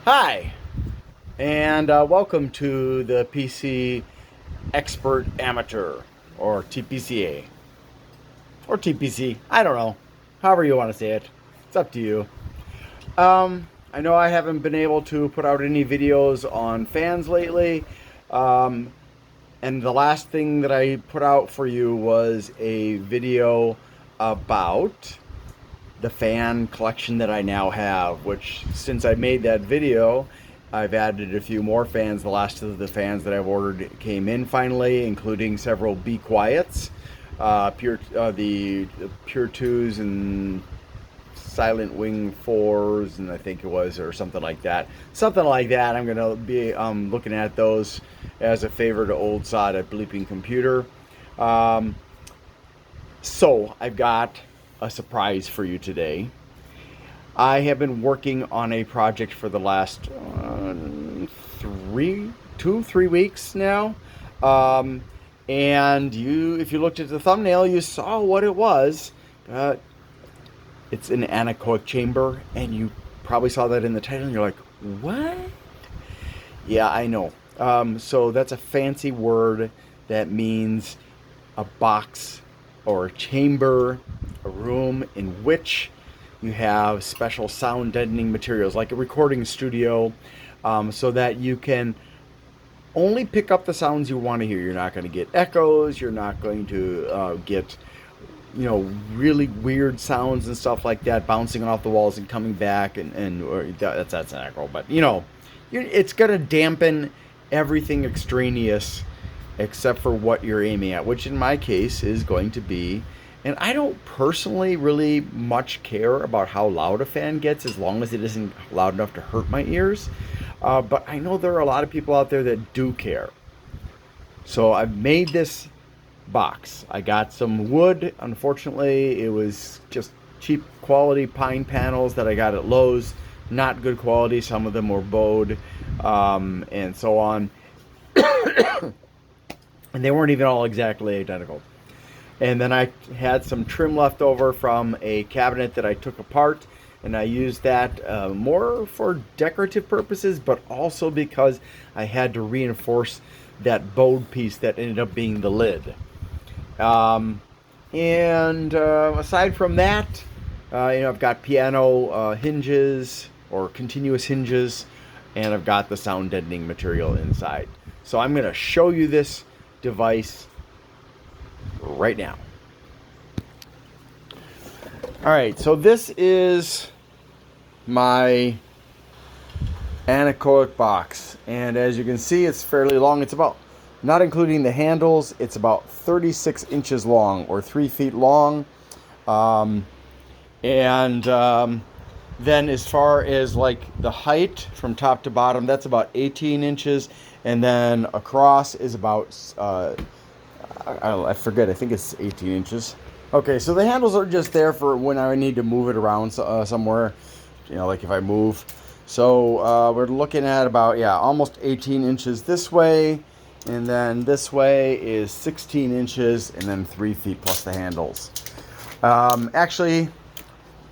Hi, and welcome to the PC Expert Amateur, or TPCA, or TPC. I don't know. However you want to say it. It's up to you. I know I haven't been able to put out any videos on fans lately, um, and the last thing that I put out for you was a video about the fan collection that I now have, which since I made that video, I've added a few more fans. The last of the fans that I've ordered came in finally, including several Be Quiets, the Pure 2s and Silent Wing 4s, and I think it was, or something like that. Something like that. I'm going to be looking at those as a favor to Old Sod at Bleeping Computer. Um, so I've got a surprise for you today. I have been working on a project for the last 3 weeks now. Um, and if you looked at the thumbnail, you saw what it was. It's an anechoic chamber, and you probably saw that in the title, and you're like, what? Yeah, I know. So that's a fancy word that means a box or a chamber, a room in which you have special sound deadening materials like a recording studio, so that you can only pick up the sounds you want to hear. You're not going to get echoes. You're not going to get really weird sounds and stuff like that bouncing off the walls and coming back, or that's an echo, but it's going to dampen everything extraneous except for what you're aiming at, which in my case is going to be, and I don't personally really much care about how loud a fan gets as long as it isn't loud enough to hurt my ears. But I know there are a lot of people out there that do care. So I've made this box. I got some wood. Unfortunately, it was just cheap quality pine panels that I got at Lowe's. Not good quality. Some of them were bowed, and so on. And they weren't even all exactly identical. And then I had some trim left over from a cabinet that I took apart, and I used that more for decorative purposes, but also because I had to reinforce that bowed piece that ended up being the lid. Aside from that, I've got piano hinges or continuous hinges, and I've got the sound deadening material inside. So I'm going to show you this device right now. All right, so this is my anechoic box, and as you can see, it's fairly long. It's about, not including the handles, it's about 36 inches long, or 3 feet long. Then as far as like the height from top to bottom, that's about 18 inches. And then across is about, I forget, I think it's 18 inches. Okay, so the handles are just there for when I need to move it around somewhere, like if I move. So we're looking at about, almost 18 inches this way. And then this way is 16 inches, and then 3 feet plus the handles. Actually,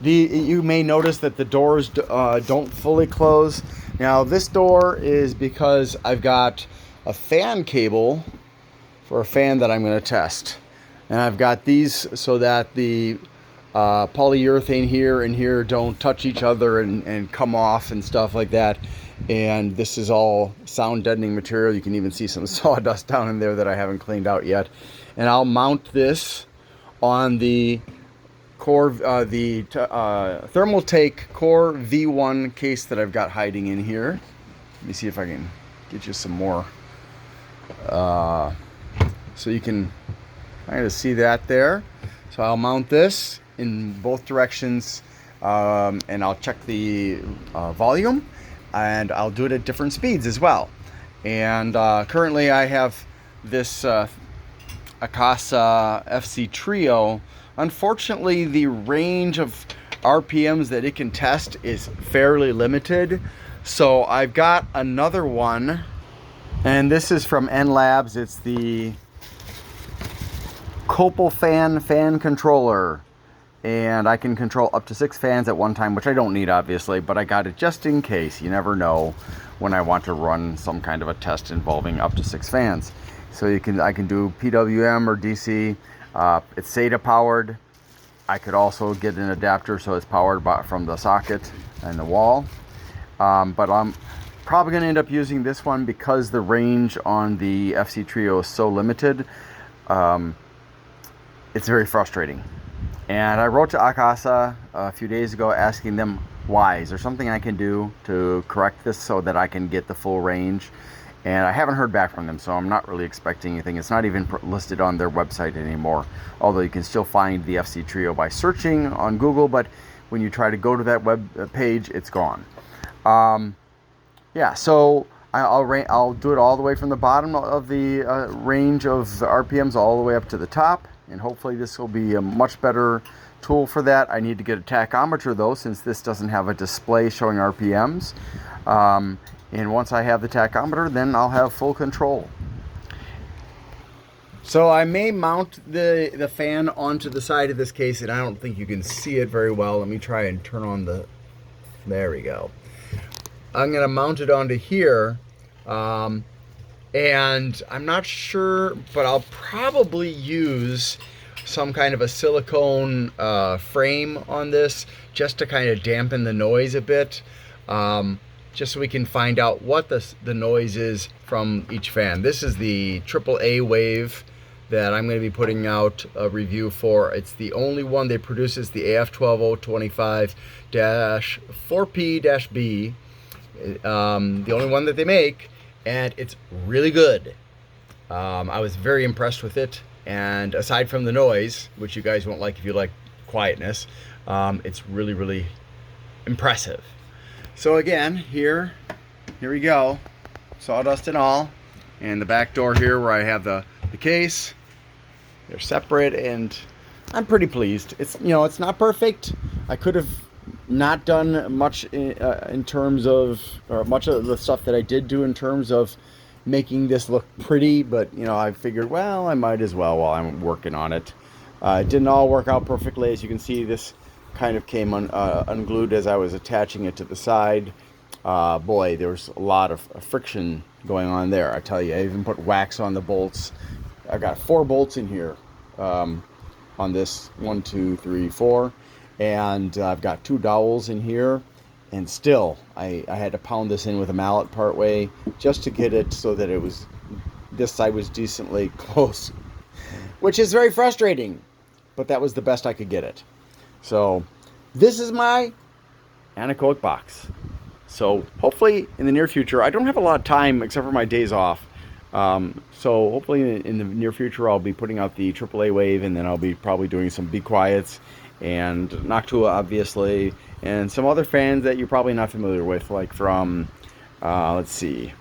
you may notice that the doors don't fully close. Now, this door is because I've got a fan cable for a fan that I'm going to test. And I've got these so that the polyurethane here and here don't touch each other and come off and stuff like that. And this is all sound deadening material. You can even see some sawdust down in there that I haven't cleaned out yet. And I'll mount this on the Core, Thermaltake Core V1 case that I've got hiding in here. Let me see if I can get you some more, so you can kind of see that there. So I'll mount this in both directions, and I'll check the volume, and I'll do it at different speeds as well. And currently I have this Akasa FC Trio. Unfortunately, the range of RPMs that it can test is fairly limited. So I've got another one, and this is from N-Labs. It's the Copal fan controller. and I can control up to 6 fans at one time, which I don't need obviously, but I got it just in case. You never know when I want to run some kind of a test involving up to 6 fans. So I can do PWM or DC. It's SATA powered. I could also get an adapter so it's powered from the socket and the wall. But I'm probably going to end up using this one because the range on the FC Trio is so limited. It's very frustrating. And I wrote to Akasa a few days ago asking them why. Is there something I can do to correct this so that I can get the full range? And I haven't heard back from them, so I'm not really expecting anything. It's not even listed on their website anymore, although you can still find the FC Trio by searching on Google, but when you try to go to that web page, it's gone. Yeah, so I'll do it all the way from the bottom of the range of RPMs all the way up to the top, and hopefully this will be a much better tool for that. I need to get a tachometer though, since this doesn't have a display showing RPMs. And once I have the tachometer, then I'll have full control. So I may mount the fan onto the side of this case, and I don't think you can see it very well. Let me try and turn on the... There we go. I'm going to mount it onto here, and I'm not sure, but I'll probably use some kind of a silicone frame on this just to kind of dampen the noise a bit, just so we can find out what the noise is from each fan. This is the AAA Wave that I'm going to be putting out a review for. It's the only one they produce, is the AF12025-4P-B. The only one that they make, and it's really good. I was very impressed with it, and aside from the noise, which you guys won't like if you like quietness, it's really, really impressive. So again, here we go, sawdust and all, and the back door here where I have the case. They're separate, and I'm pretty pleased. It's not perfect. I could have not done much in terms of, or much of the stuff that I did do in terms of making this look pretty, but I figured, well, I might as well while I'm working on it. It didn't all work out perfectly. As you can see, this kind of came unglued as I was attaching it to the side. Boy, there was a lot of friction going on there. I tell you, I even put wax on the bolts. I've got 4 bolts in here on this 1, 2, 3, 4. And I've got 2 dowels in here, and still I had to pound this in with a mallet part way just to get it so that this side was decently close, which is very frustrating, but that was the best I could get it. So this is my anechoic box. So hopefully in the near future, I don't have a lot of time except for my days off. So hopefully in the near future, I'll be putting out the AAA Wave, and then I'll be probably doing some Be Quiets and Noctua, obviously, and some other fans that you're probably not familiar with, like from, let's see,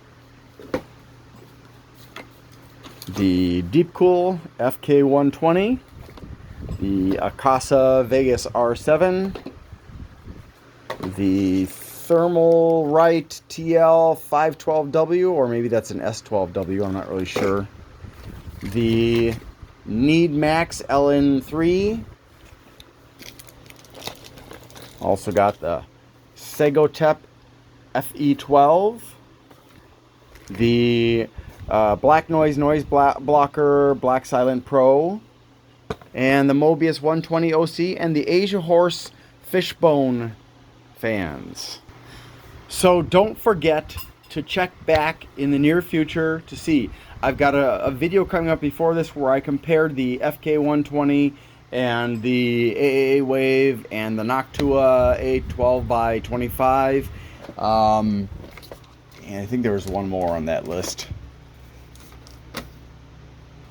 the Deepcool FK120, the Akasa Vegas R7, the Thermalright TL512W, or maybe that's an S12W, I'm not really sure, the Need Max LN3, also got the Segotep FE12, the Black Noise Blocker Black Silent Pro, and the Mobius 120 OC, and the Asia Horse Fishbone fans. So don't forget to check back in the near future to see. I've got a video coming up before this where I compared the FK120 and the AAA Wave and the Noctua A12x25. And I think there was one more on that list.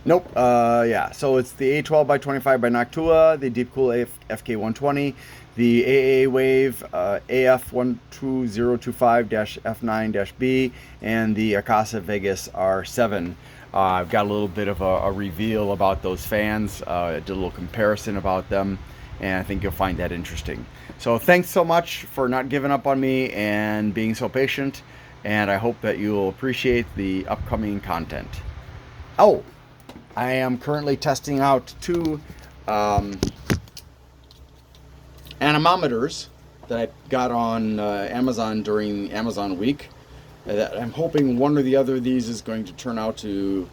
Nope. Yeah, so it's the A12x25 by Noctua, the Deepcool FK120, the AAA Wave AF12025-F9-B, and the Akasa Vegas R7. I've got a little bit of a reveal about those fans. I did a little comparison about them, and I think you'll find that interesting. So thanks so much for not giving up on me and being so patient, and I hope that you'll appreciate the upcoming content. Oh, I am currently testing out 2 anemometers that I got on Amazon during Amazon week. That I'm hoping one or the other of these is going to turn out to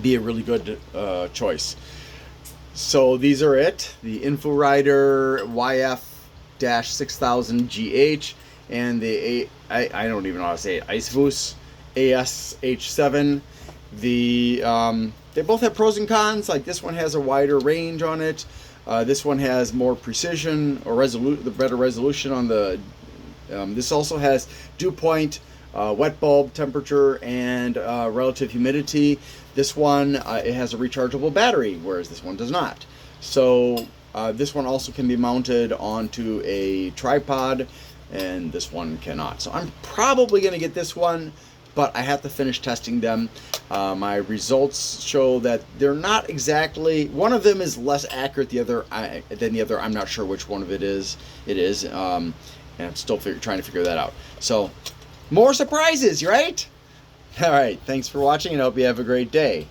be a really good choice. So these are it: the InfoRider YF-6000GH and the I don't even know how to say it, Icevus ASH7. They both have pros and cons. Like this one has a wider range on it. This one has more precision or the better resolution on the. This also has dew point, wet bulb temperature, and relative humidity. This one it has a rechargeable battery, whereas this one does not. So this one also can be mounted onto a tripod, and this one cannot. So I'm probably going to get this one, but I have to finish testing them. My results show that they're not exactly. One of them is less accurate than the other. I'm not sure which one of it is. And I'm still trying to figure that out. So, more surprises, right? All right. Thanks for watching, and I hope you have a great day.